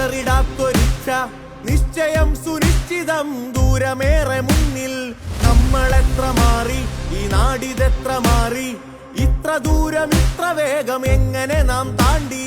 പതറിടാത്തൊരിച്ഛ നിശ്ചയം സുനിശ്ചിതം ദൂരമേറെ മുന്നിൽ നമ്മളെത്ര മാറി ഈ നാടിതെത്ര മാറി ഇത്ര ദൂരം ഇത്ര വേഗം എങ്ങനെ നാം താണ്ടി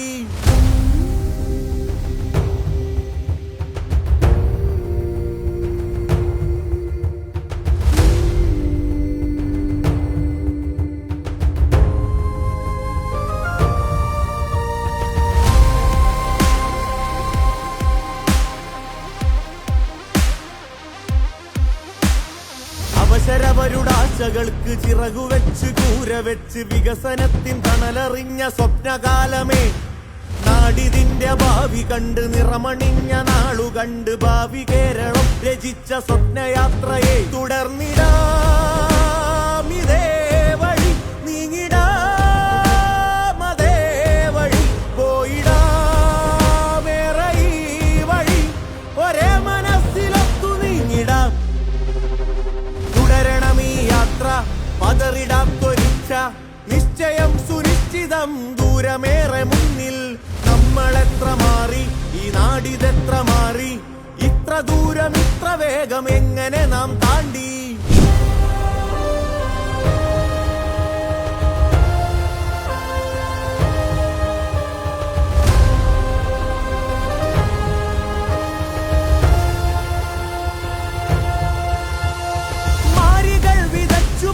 അവസരവരുടെ ആശകൾക്ക് ചിറകുവെച്ച് കൂരവെച്ച് വികസനത്തിൻ തണലറിഞ്ഞ സ്വപ്നകാലമേ നാടിതിന്റെ ഭാവി കണ്ട് നിറമണിഞ്ഞ നാളു കണ്ട് ഭാവി കേരളം രചിച്ച സ്വപ്നയാത്രയെ തുടർന്നിടാം ഇതേ വഴി നീങ്ങിടാം അതേ വഴി പോയിടാമേറെ ഈ വഴി ഒരേ മനസ്സിലൊത്തു നീങ്ങിടാം തുടരണമീ യാത്ര പതറിടാത്തൊരിച്ഛ നിശ്ചയം സുനിശ്ചിതം ദൂരമേറെ മുന്നിൽ നമ്മളെത്ര മാറി ഈ നാടിതെത്ര മാറി ഇത്ര ദൂരം ഇത്ര വേഗം എങ്ങനെ നാം താണ്ടി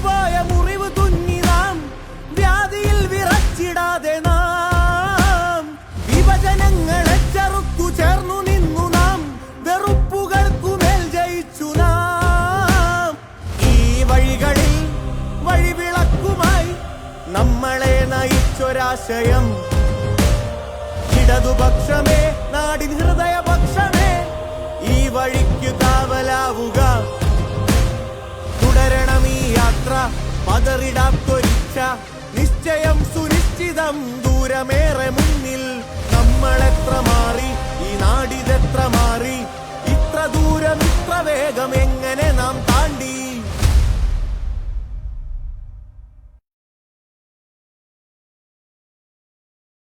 പോയ മുറിവ് തുന്നി നാം വ്യാധിയിൽ വിറച്ചിടാതെ നാം വിഭജനങ്ങളെ ചെറുത്തു ചേർന്നു നിന്നു നാം വെറുപ്പുകൾക്കുമേൽ ജയിച്ചു നാം ഈ വഴികളിൽ വഴിവിളക്കുമായി നമ്മളെ നയിച്ചൊരാശയം ഇടതുപക്ഷമേ നാടിൻ ഹൃദയപക്ഷമേ ഈ വഴിക്ക് കാവലാവുക തുടരണമീ യാത്ര പതറിടാത്തൊരിച്ഛ നിശ്ചയം സുനിശ്ചിതം ദൂരമേറെ മുന്നിൽ നമ്മളെത്ര മാറി ഈ നാടിതെത്ര മാറി ഇത്ര ദൂരം ഇത്ര വേഗം എങ്ങനെ നാം താണ്ടി